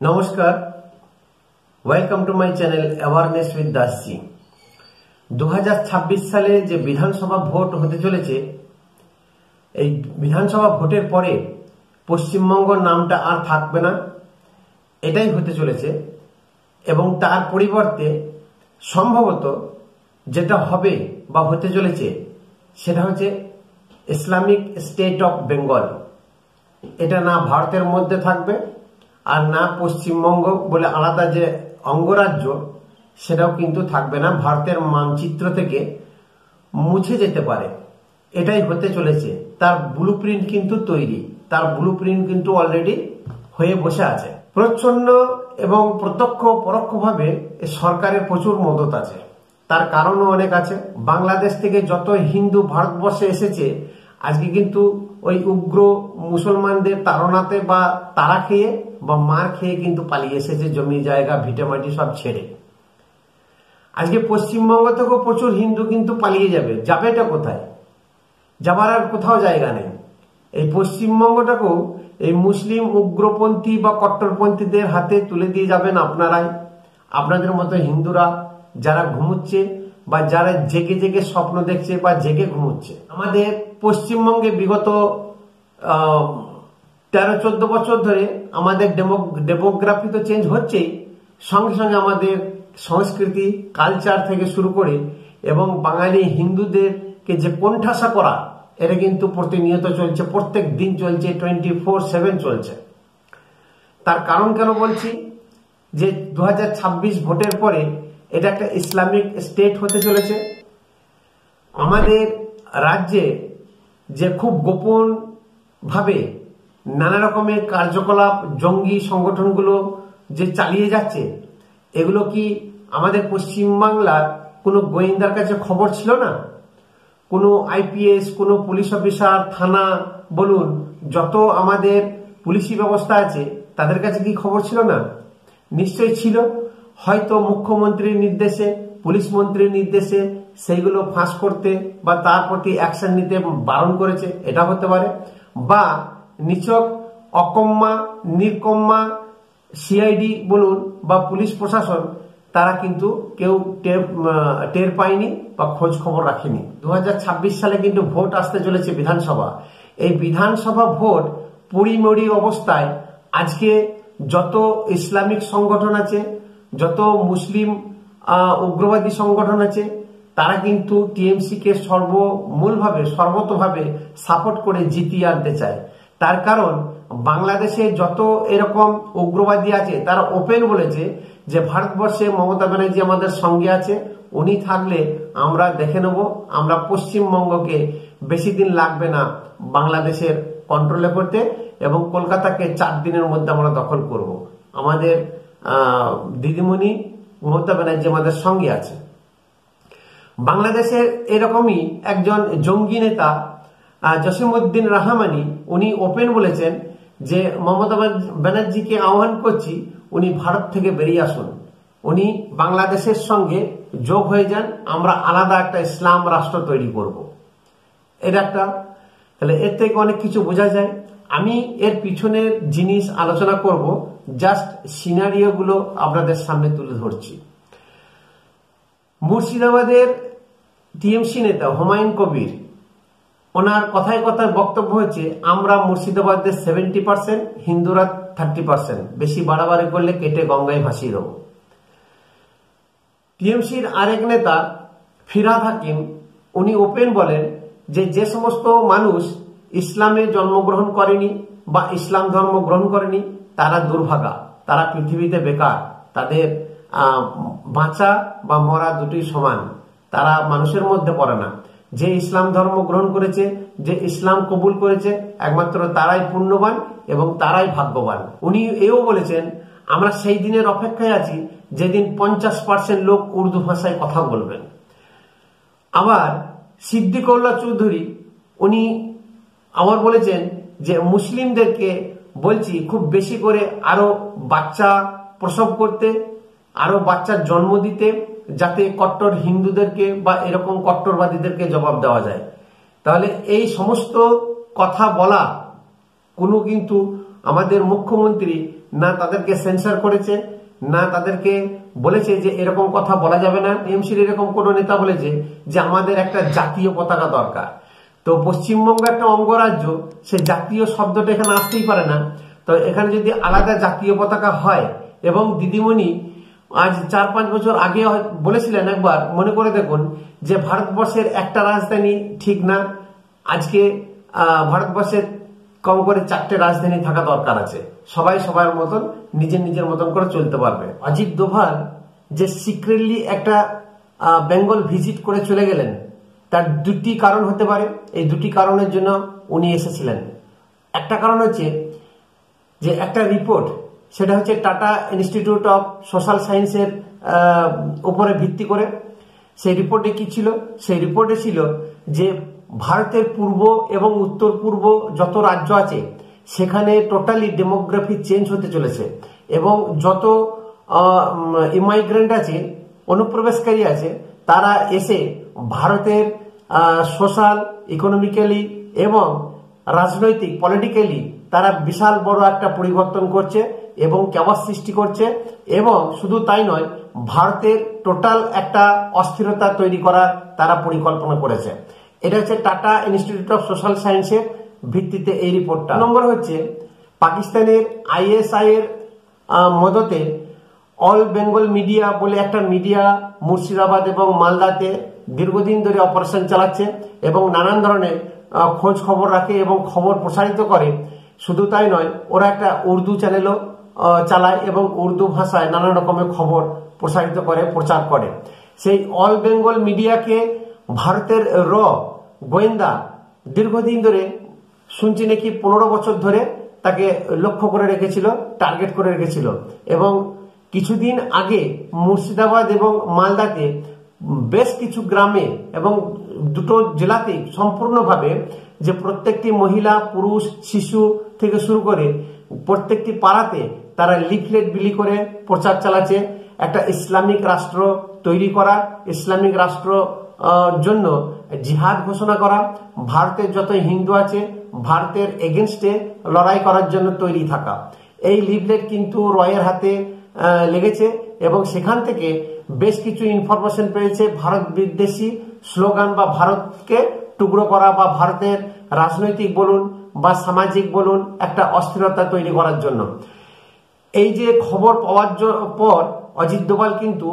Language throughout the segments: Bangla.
নমস্কার, welcome to my channel awareness with Dasji. 2026 সালে যে বিধানসভা ভোট হতে চলেছে, এই বিধানসভা ভোটের পরে পশ্চিমবঙ্গ নামটা আর থাকবে না, এটাই হতে চলেছে। এবং তার পরিবর্তে সম্ভবত যেটা হবে বা হতে চলেছে সেটা হচ্ছে ইসলামিক স্টেট অফ বেঙ্গল। এটা না ভারতের মধ্যে থাকবে আর না পশ্চিমবঙ্গ বলে আলাদা যে অঙ্গরাজ্য সেটাও কিন্তু থাকবে না, ভারতের মানচিত্র থেকে মুছে যেতে পারে। এটাই হতে চলেছে। তার ব্লুপ্রিন্ট কিন্তু তৈরি, তার ব্লুপ্রিন্ট কিন্তু অলরেডি হয়ে বসে আছে। প্রচ্ছন্ন এবং প্রত্যক্ষ পরোক্ষভাবে সরকারের প্রচুর মদত আছে। তার কারণও অনেক আছে। বাংলাদেশ থেকে যত হিন্দু ভারতবর্ষে এসেছে, আজকে কিন্তু ওই উগ্র মুসলমানদের তাড়নাতে বা তাড়া খেয়ে বা মার খেয়ে কিন্তু পালিয়ে এসেছে, জমি জায়গা ভিটেমাটি সব ছেড়ে। আজকে পশ্চিমবঙ্গ থেকেও প্রচুর হিন্দু কিন্তু পালিয়ে যাবে। যাবেটা কোথায়? যাবার আর কোথাও জায়গা নেই। এই পশ্চিমবঙ্গটাকেও এই মুসলিম উগ্রপন্থী বা কট্টরপন্থীদের হাতে তুলে দিয়ে যাবেন আপনারাই। আপনাদের মতো হিন্দুরা যারা ঘুমুচ্ছে বা যারা জেগে জেগে স্বপ্ন দেখছে বা জেগে ঘুমুচ্ছে। আমাদের পশ্চিমবঙ্গে বিগত 13-14 বছর ধরে আমাদের ডেমোগ্রাফি তো চেঞ্জ হচ্ছেই, সঙ্গে সঙ্গে আমাদের সংস্কৃতি কালচার থেকে শুরু করে এবং বাঙালি হিন্দুদেরকে যে কোণঠাসা করা, এটা কিন্তু প্রতিনিয়ত চলছে, প্রত্যেক দিন চলছে, 24/7 চলছে। তার কারণ কেন বলছি? যে 2026 ভোটের পরে এটা একটা ইসলামিক স্টেট হতে চলেছে। আমাদের রাজ্যে যে খুব গোপন ভাবে নানা রকমের কার্যকলাপ জঙ্গি সংগঠনগুলো যে চালিয়ে যাচ্ছে, এগুলো কি আমাদের পশ্চিমবাংলার কোনো গোয়েন্দার কাছে খবর ছিল না? কোনো আইপিএস, কোনো পুলিশ অফিসার, থানা বলুন, যত আমাদের পুলিশি ব্যবস্থা আছে তাদের কাছে কি খবর ছিল না? নিশ্চয়ই ছিল। হয়তো মুখ্যমন্ত্রীর নির্দেশে, পুলিশ মন্ত্রীর নির্দেশে সেইগুলো ফাঁস করতে বা তার প্রতি অ্যাকশন নিতে বারণ করেছে, এটা হতে পারে। বা নিছক অকম্মা নির্কম্মা সিআইডি বলুন বা পুলিশ প্রশাসন, তারা কিন্তু কেউ টের পায়নি বা খোঁজ খবর রাখেনি। 2026 সালে কিন্তু ভোট আসতে চলেছে বিধানসভা। এই বিধানসভা ভোট পুড়িমড়ি অবস্থায় আজকে যত ইসলামিক সংগঠন আছে, যত মুসলিম উগ্রবাদী সংগঠন আছে, তারা কিন্তু টিএমসি কে সর্বতভাবে সাপোর্ট করে জিতিয়ে আনতে চায়। তার কারণ বাংলাদেশে যত এরকম উগ্রবাদী আছে তারা ওপেন বলেছে যে ভারতবর্ষে মমতা ব্যানার্জি আমাদের সঙ্গে আছে, উনি থাকলে আমরা দেখে নেব, আমরা পশ্চিমবঙ্গকে বেশি দিন লাগবে না বাংলাদেশের কন্ট্রোলে করতে এবং কলকাতাকে 4 দিনের মধ্যে আমরা দখল করব। আমাদের দিদিমণি মমতা ব্যানার্জি আমাদের সঙ্গে আছে। বাংলাদেশের এরকমই একজন জঙ্গি নেতা জসিমউদ্দিন রহমানি, উনি ওপেন বলেছেন যে মমতা ব্যানার্জিকে আহ্বান করছি, উনি ভারত থেকে বেরিয়ে আসুন, উনি বাংলাদেশের সঙ্গে যোগ হয়ে যান, আমরা আলাদা একটা ইসলাম রাষ্ট্র তৈরি করব। এটা একটা, তাহলে এর থেকে অনেক কিছু বোঝা যায়। আমি এর পিছনের জিনিস আলোচনা করব, জাস্ট সিনারিও গুলো আপনাদের সামনে তুলে ধরছি। মুর্শিদাবাদের টিএমসি নেতা হুমায়ুন কবির, ওনার কথায় কথায় বক্তব্য হচ্ছে আমরা মুর্শিদাবাদের 70%, হিন্দুরা 30%, বেশি বাড়াবাড়ি করলে কেটে গঙ্গায় ভাসিয়ে দেব। টিএমসির আরেক নেতা ফিরহাদ হাকিম, উনি ওপেন বলেন যে সমস্ত মানুষ ইসলামে জন্মগ্রহণ করেনি বা ইসলাম ধর্ম গ্রহণ করেনি তারা দুর্ভাগা, তারা পৃথিবীতে বেকার, তাদের বাঁচা বা মরা দুটোই সমান, তারা মানুষের মধ্যে পড়ে না। যে ইসলাম ধর্ম গ্রহণ করেছে, যে ইসলাম কবুল করেছে, একমাত্র তারাই পুণ্যবান এবং তারাই ভাগ্যবান। উনি এও বলেছেন আমরা সেই দিনের অপেক্ষায় আছি যেদিন 50% লোক উর্দু ভাষায় কথা বলবেন। আবার সিদ্দিকুল্লাহ চৌধুরী, উনি আবার বলেছেন যে মুসলিমদেরকে বলছি খুব বেশি করে আরো বাচ্চা প্রসব করতে, আরো বাচ্চার জন্ম দিতে, যাতে কট্টর হিন্দুদেরকে বা এরকম কট্টরবাদীদেরকে জবাব দেওয়া যায়। তাহলে এই সমস্ত কথা বলা কোনো কিন্তু আমাদের মুখ্যমন্ত্রী না তাদেরকে সেন্সর করেছে, না তাদেরকে বলেছে যে এরকম কথা বলা যাবে না। টিএমসির এরকম কোন নেতা বলেছে যে আমাদের একটা জাতীয় পতাকা দরকার। তো পশ্চিমবঙ্গ একটা অঙ্গরাজ্য, সে জাতীয় শব্দটা এখানে আসতেই পারে না। তো এখানে যদি আলাদা জাতীয় পতাকা হয়, এবং দিদিমণি আজ 4-5 বছর আগে বলেছিলেন একবার, মনে করে দেখুন, যে ভারতবর্ষের একটা রাজধানী ঠিক না, আজকে ভারতবর্ষের কম করে 4টে রাজধানী থাকা দরকার আছে, সবাই সবার মতন নিজের নিজের মতন করে চলতে পারবে। অজিত ডোভাল যে সিক্রেটলি একটা বেঙ্গল ভিজিট করে চলে গেলেন, তার দুটি কারণ হতে পারে। এই দুটি কারণের জন্য উনি এসেছিলেন। একটা কারণ হচ্ছে যে একটা রিপোর্ট, সেটা হচ্ছে টাটা ইনস্টিটিউট অফ সোশ্যাল সায়েন্সের উপরে ভিত্তি করে। সেই রিপোর্টে কি ছিল? সেই রিপোর্টে ছিল যে ভারতের পূর্ব এবং উত্তর পূর্ব যত রাজ্য আছে সেখানে টোটালি ডেমোগ্রাফি চেঞ্জ হতে চলেছে, এবং যত ইমাইগ্রেন্ট আছে, অনুপ্রবেশকারী আছে, তারা এসে ভারতের সোশ্যাল, ইকোনমিক্যালি এবং রাজনৈতিক, পলিটিক্যালি তারা বিশাল বড় একটা পরিবর্তন করছে এবং ক্যাওয়াস সৃষ্টি করছে। এবং শুধু তাই নয়, ভারতের টোটাল একটা অস্থিরতা তৈরি করার তারা পরিকল্পনা করেছে। এটা হচ্ছে টাটা ইনস্টিটিউট অফ সোশ্যাল সায়েন্সের ভিত্তিতে এই রিপোর্টটা। নম্বর হচ্ছে পাকিস্তানের আইএসআই এর মদতে অল বেঙ্গল মিডিয়া বলে একটা মিডিয়া মুর্শিদাবাদ এবং মালদাতে দীর্ঘদিন ধরে অপারেশন চালাচ্ছে এবং নানান ধরনের খোঁজ খবর রাখে এবং খবর প্রসারিত করে। শুধু তাই নয়, ওরা একটা উর্দু চ্যানেলও চালায় এবং উর্দু ভাষায় নানা রকমের খবর প্রসারিত করে, প্রচার করে। সেই অল বেঙ্গল মিডিয়াকে ভারতের গোয়েন্দা দীর্ঘদিন ধরে শুনছি নাকি 15 বছর ধরে তাকে লক্ষ্য করে রেখেছিল, টার্গেট করে রেখেছিল। এবং কিছুদিন আগে মুর্শিদাবাদ এবং মালদাতে বেশ কিছু গ্রামে এবং দুটো জেলাতে সম্পূর্ণভাবে যে প্রত্যেকটি মহিলা, পুরুষ, শিশু থেকে শুরু করে প্রত্যেকটি পাড়াতে তারা লিফলেট বিলি করে প্রচার চালাচ্ছে একটা ইসলামিক রাষ্ট্র তৈরি করা, ইসলামিক রাষ্ট্র জন্য জিহাদ ঘোষণা করা, ভারতের যত হিন্দু আছে ভারতের এগেনস্টে লড়াই করার জন্য তৈরি থাকা। এই লিফলেট কিন্তু রয়ের হাতে লেগেছে এবং সেখান থেকে বেশ কিছু ইনফরমেশন পেয়েছে ভারত বিদ্বেষী স্লোগান বা ভারতকে টুকরো করা বা ভারতের রাজনৈতিক বলুন বা সামাজিক বলুন একটা অস্থিরতা তৈরি করার জন্য। এই যে খবর পাওয়ার পর অজিত ডোভাল কিন্তু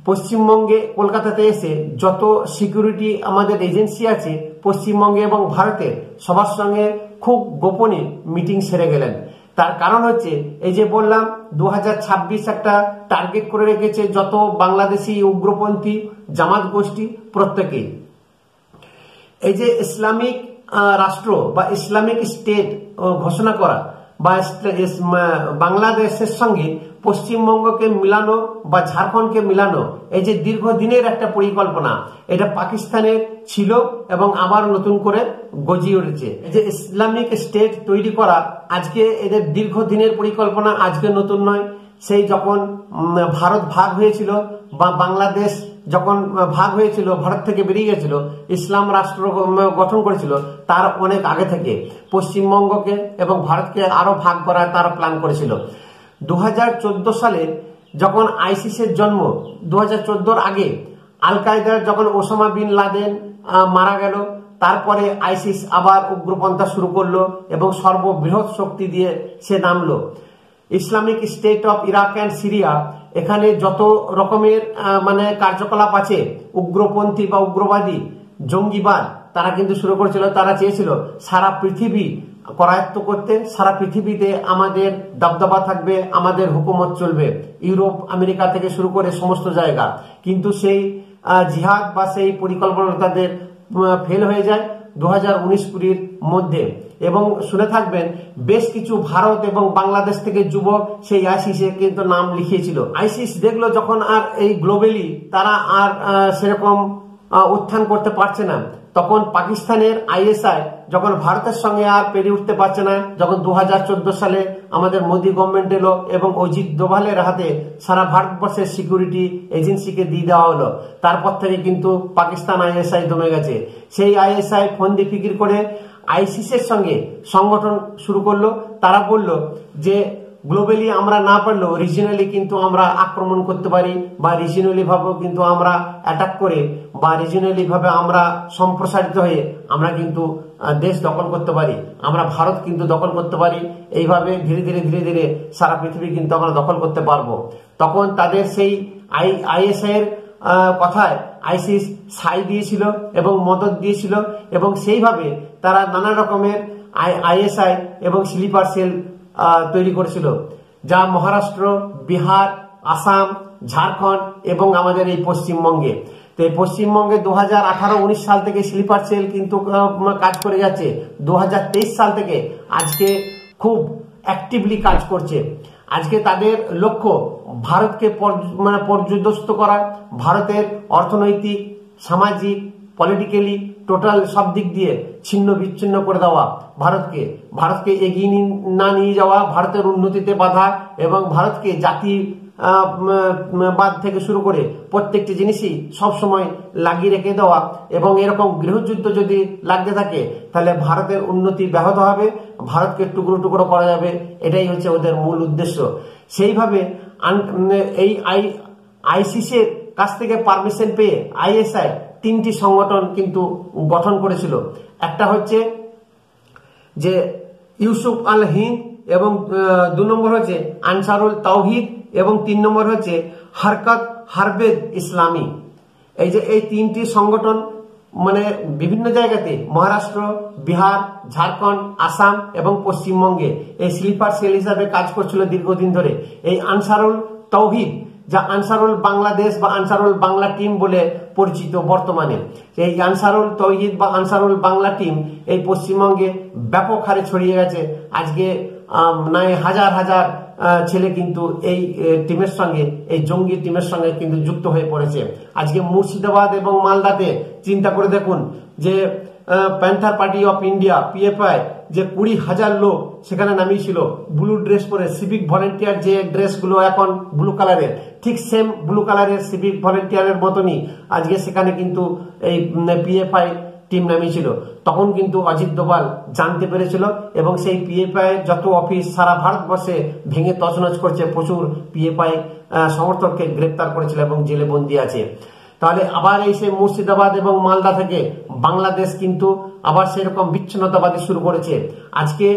পশ্চিমবঙ্গে, কলকাতাতে এসে যত সিকিউরিটি আমাদের এজেন্সি আছে পশ্চিমবঙ্গে এবং ভারতের সবার সঙ্গে খুব গোপনে মিটিং সেরে গেলেন। তার কারণ হচ্ছে এই যে বললাম 2026 একটা টার্গেট করে রেখেছে যত বাংলাদেশি উগ্রপন্থী জামাত গোষ্ঠী প্রত্যেকেই। এই যে ইসলামিক রাষ্ট্র বা ইসলামিক স্টেট ঘোষণা করা বা বাংলাদেশের সঙ্গে পশ্চিমবঙ্গকে মিলানো বা ঝাড়খণ্ডকে মিলানো, এই যে দীর্ঘদিনের একটা পরিকল্পনা, এটা পাকিস্তানের ছিল এবং আবার নতুন করে গজিয়ে উঠেছে। এই যে ইসলামিক স্টেট তৈরি করা আজকে এদের দীর্ঘদিনের পরিকল্পনা, আজকে নতুন নয়। সেই যখন ভারত ভাগ হয়েছিল বা বাংলাদেশ যখন ভাগ হয়েছিল, ভারত থেকে বেরিয়ে গেছিল, ইসলাম রাষ্ট্র গঠন করেছিল, তার অনেক আগে থেকে পশ্চিমবঙ্গকে এবং ভারতকে আরো ভাগ করার তারা প্ল্যান করেছিল। 2014 সালে যখন আইসিসের জন্ম, 2014 আগে আল কায়দার যখন ওসামা বিন লাদেন মারা গেল, তারপরে আইসিস আবার উগ্রপন্থা শুরু করলো এবং সর্ববৃহৎ শক্তি দিয়ে সে নামলো। Islamic state of Iraq and Syria, এখানে যত রকমের কার্যকলাপ আছে উগ্রপন্থী বা উগ্রবাদী জঙ্গিবাদ, তারা কিন্তু শুরু করেছিল। তারা চেয়েছিল সারা পৃথিবী করায়ত্ত করতে, সারা পৃথিবীতে আমাদের দবদবা থাকবে, আমাদের হুকুমত চলবে, ইউরোপ আমেরিকা থেকে শুরু করে সমস্ত জায়গা। কিন্তু সেই জিহাদ বা সেই পরিকল্পনা তাদের ফেল হয়ে যায় 2019-20 মধ্যে। এবং শুনে থাকবেন বেশ কিছু ভারত এবং বাংলাদেশ থেকে যুবক সেই আইসিসে কিন্তু নাম লিখিয়েছিল। আইসিস দেখলো যখন আর এই গ্লোবালি তারা আর সেরকম উত্থান করতে পারছে না, তখন পাকিস্তানের আইএসআই যখন ভারতের সঙ্গে আর পেরে উঠতে পারছে না, যখন 2014 সালে আমাদের মোদী গভর্নমেন্ট এলো এবং অজিত ডোভালের হাতে সারা ভারতবর্ষের সিকিউরিটি এজেন্সিকে দিয়ে দেওয়া হলো, তারপর থেকে কিন্তু পাকিস্তান আইএসআই দমে গেছে। সেই আইএসআই ফন্দি ফিকির করে আইসিসের সঙ্গে সংগঠন শুরু করলো। তারা বলল যে গ্লোবালি আমরা না পারলেও রিজিনালি কিন্তু আমরা আক্রমণ করতে পারি, বা রিজিনালি ভাবেও কিন্তু আমরা অ্যাটাক করে, বা রিজিনালি ভাবে আমরা সম্প্রসারিত হয়ে আমরা কিন্তু দেশ দখল করতে পারি, আমরা ভারত কিন্তু দখল করতে পারি। এইভাবে ধীরে ধীরে ধীরে ধীরে সারা পৃথিবী কিন্তু আমরা দখল করতে পারবো। তখন তাদের সেই আইএসআই এর কথায় আইসিস সাই দিয়েছিল এবং মদত দিয়েছিল, এবং সেইভাবে তারা নানা রকমের আইএসআই এবং স্লিপার সেল তৈরি করেছিল, যা মহারাষ্ট্র, বিহার, আসাম, ঝাড়খণ্ড এবং আমাদের এই পশ্চিমবঙ্গে। তো এই পশ্চিমবঙ্গে 2018-19 সাল থেকে স্লিপার সেল কিন্তু কাজ করে যাচ্ছে। 2023 সাল থেকে আজকে খুব অ্যাক্টিভলি কাজ করছে। আজকে তাদের লক্ষ্য ভারতকে পর্যদস্ত করা, ভারতের অর্থনৈতিক, সামাজিক, পলিটিক্যালি টোটাল সব দিক দিয়ে ছিন্ন বিচ্ছিন্ন করে দেওয়া, ভারতকে এগিয়ে না নিয়ে যাওয়া, ভারতের উন্নতিতে বাধা, এবং ভারতকে জাতি বাদ থেকে শুরু করে প্রত্যেকটি জিনিসই সবসময় লাগিয়ে রেখে দেওয়া। এবং এরকম গৃহযুদ্ধ যদি লাগতে থাকে তাহলে ভারতের উন্নতি ব্যাহত হবে, ভারতকে টুকরো টুকরো করা যাবে। এটাই হচ্ছে ওদের মূল উদ্দেশ্য। সেইভাবে এই আইসিসির কাছ থেকে পারমিশন পেয়ে আইএসআই 3টি সংগঠন কিন্তু গঠন করেছিল। একটা হচ্ছে যে ইউসুফ আল হিন্দ, এবং 2 নম্বর হচ্ছে আনসারুল তাওহিদ, এবং 3 নম্বর হচ্ছে হরকত হারবে ইসলামী। এই যে এই 3টি সংগঠন বিভিন্ন জায়গাতে মহারাষ্ট্র, বিহার, ঝাড়খণ্ড, আসাম এবং পশ্চিমবঙ্গে এই স্লিপার সেল হিসাবে কাজ করছিল দীর্ঘদিন ধরে। এই আনসারুল তাওহিদ, যা আনসারুল বাংলাদেশ বা আনসারুল বাংলা টিম বলে পরিচিত বর্তমানে, এই আনসারুল তাওহিদ বা আনসারুল বাংলা টিম এই পশ্চিমবঙ্গে ব্যাপক হারে ছড়িয়ে গেছে। আজকে নয় হাজার হাজার ছেলে কিন্তু এই টিমের সঙ্গে, এই জঙ্গি টিমের সঙ্গে কিন্তু যুক্ত হয়ে পড়েছে। আজকে মুর্শিদাবাদ এবং মালদাতে চিন্তা করে দেখুন যে panther party of India PFI যে 20,000 লোক সেখানে নামিয়েছিল ব্লু ড্রেস পরে, সিভিক ভলেন্টিয়ার যে ড্রেসগুলো এখন ব্লু কালারের, ঠিক সেম ব্লু কালারের সিভিক ভলেন্টিয়ারের মতনই আজকে সেখানে কিন্তু এই পিএফআই টিম নামিয়েছিল। তখন কিন্তু অজিত দোভাল জানতে পেরেছিল, এবং সেই পিএফআই যত অফিস সারা ভারতবর্ষে ভেঙে তছনছ করছে, প্রচুর পিএফআই সমর্থককে গ্রেপ্তার করেছিল এবং জেলে বন্দী আছে। তাহলে আবার এই সেই মুর্শিদাবাদ এবং মালদা থেকে বাংলাদেশ কিন্তু আবার সেরকম বিচ্ছিন্নতাবাদী শুরু করেছে। আজকে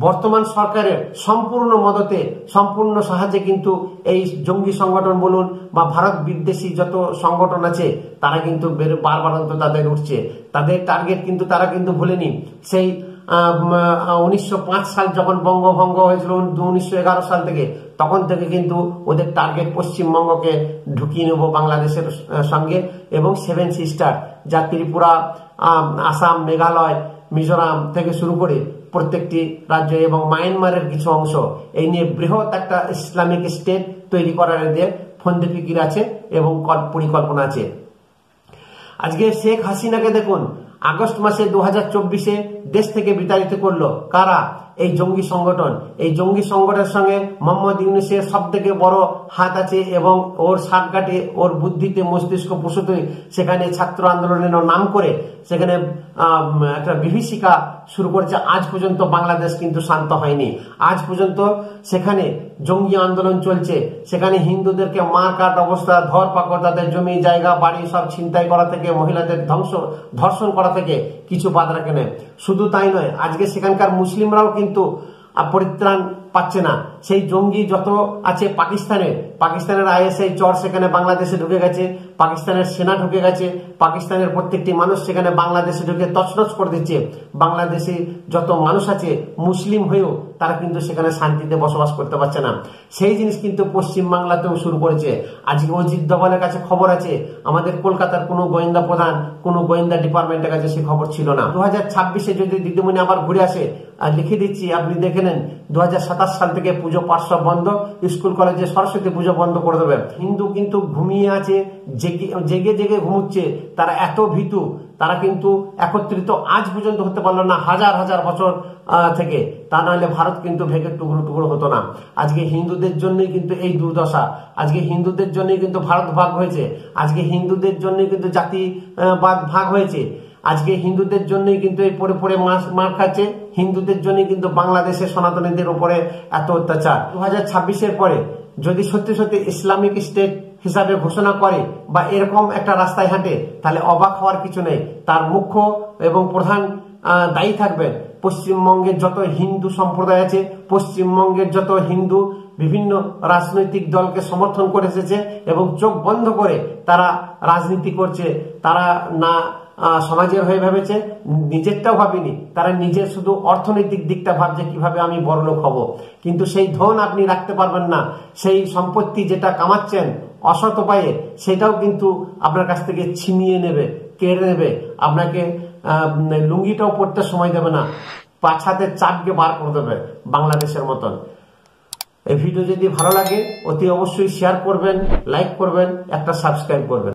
বর্তমান সরকারের সম্পূর্ণ মদতে, সম্পূর্ণ সাহায্যে কিন্তু এই জঙ্গি সংগঠন বলুন বা ভারত বিদ্বেষী যত সংগঠন আছে তারা কিন্তু বারবার তাদের উঠছে। তাদের টার্গেট কিন্তু তারা কিন্তু ভুলেনি। সেই 1905 সাল যখন বঙ্গভঙ্গ হয়েছিল 1911 সাল থেকে, তখন থেকে কিন্তু ওদের টার্গেট পশ্চিমবঙ্গকে ঢুকিয়ে নেব বাংলাদেশের সঙ্গে, এবং 7 সিস্টার যা ত্রিপুরা, আসাম, মেঘালয়, মিজোরাম থেকে শুরু করে প্রত্যেকটি রাজ্য এবং মায়ানমারের কিছু অংশ, এই নিয়ে বৃহৎ একটা ইসলামিক স্টেট তৈরি করার এদের ফন্দি ফিকির আছে এবং পরিকল্পনা আছে। আজকে শেখ হাসিনাকে দেখুন, আগস্ট মাসে 2024-এ দেশ থেকে বিতাড়িত করলো কারা? এই জঙ্গি সংগঠন। এই জঙ্গি সংগঠনের সঙ্গে মোহাম্মদ ইউনূসের সব থেকে বড় হাত আছে, এবং ওর সাতঘাটে, ওর বুদ্ধিতে, মস্তিষ্ক প্রসূত সেখানে ছাত্র আন্দোলনের নাম করে সেখানে একটা বিভীষিকা শুরু করেছে। আজ পর্যন্ত বাংলাদেশ কিন্তু শান্ত হয়নি। আজ পর্যন্ত সেখানে জঙ্গি আন্দোলন চলছে, সেখানে হিন্দুদেরকে মার কাট অবস্থা, ধরপাকড়, তাদের জমি জায়গা বাড়ি সব ছিনতাই করা থেকে, মহিলাদের ধর্ষণ করা থেকে কিছু বাদ রাখে নেয়। শুধু তাই নয়, আজকে সেখানকার মুসলিমরাও কিন্তু পরিত্রাণ পাচ্ছে না। সেই জঙ্গি যত আছে পাকিস্তানের আইএসআই চর সেখানে বাংলাদেশে ঢুকে গেছে, পাকিস্তানের সেনা ঢুকে গেছে, পাকিস্তানের প্রত্যেকটি মানুষ সেখানে বাংলাদেশে ঢুকে তছনছ করে দিচ্ছে। বাংলাদেশে যত মানুষ আছে মুসলিম হয়েও তারা কিন্তু সেখানে শান্তিতে বসবাস করতে পারছে না। সেই জিনিস কিন্তু পশ্চিম বাংলাতেও শুরু করেছে। আজকে অজিত দোভালের কাছে খবর আছে, আমাদের কলকাতার কোনো গোয়েন্দা প্রধান, কোনো গোয়েন্দা ডিপার্টমেন্টের কাছে সে খবর ছিল না। 2026-এ যদি দিদিমণি আবার ঘুরে আসে, আর লিখে দিচ্ছি আপনি দেখে নেন, 2027 সাল থেকে পুজো পাঠ সব বন্ধ, স্কুল কলেজে সরস্বতী পুজো বন্ধ করে দেবে। হিন্দু কিন্তু ঘুমিয়ে আছে, জেগে জেগে ঘুমুচ্ছে, তারা এত ভীতু, তারা কিন্তু একত্রিত আজ পর্যন্ত হতে পারলো না, হাজার হাজার বছর থেকে। তা নাহলে ভারত কিন্তু ভেঙে টুকরো টুকরো হতো না। আজকে হিন্দুদের জন্যই কিন্তু এই দুর্দশা, আজকে হিন্দুদের জন্যই কিন্তু ভারত ভাগ হয়েছে, আজকে হিন্দুদের জন্যই কিন্তু জাতিবাদ ভাগ হয়েছে। আজকে হিন্দুদের জন্যই কিন্তু এই পড়ে পড়ে মার খাচ্ছে, হিন্দুদের জন্যই কিন্তু বাংলাদেশের সনাতনীদের উপরে এত অত্যাচার। 2026-এর পরে যদি সত্যি সত্যি ইসলামিক স্টেট হিসাবে ঘোষণা করে বা এরকম একটা রাস্তায় হাঁটে, তাহলে অবাক হওয়ার কিছু নেই। তার মুখ্য এবং প্রধান দায়ী থাকবেন পশ্চিমবঙ্গের যত হিন্দু সম্প্রদায় আছে, পশ্চিমবঙ্গের যত হিন্দু বিভিন্ন রাজনৈতিক দলকে সমর্থন করে এসেছে এবং চোখ বন্ধ করে তারা রাজনীতি করছে। তারা না সমাজের হয়ে ভেবেছে, নিজেরটাও ভাবেনি, তারা নিজের শুধু অর্থনৈতিক দিকটা ভাবছে কিভাবে আমি বড়লোক হব। কিন্তু সেই ধন আপনি রাখতে পারবেন না, সেই সম্পত্তি যেটা কামাচ্ছেন অসৎ উপায়ে সেটাও কিন্তু আপনার কাছ থেকে ছিনিয়ে নেবে, কেড়ে নেবে। আপনাকে লুঙ্গিটাও পরতে সময় দেবে না, পাছাতে চাপকে বার করে দেবে বাংলাদেশের মতন। এই ভিডিও যদি ভালো লাগে অতি অবশ্যই শেয়ার করবেন, লাইক করবেন, একটা সাবস্ক্রাইব করবেন।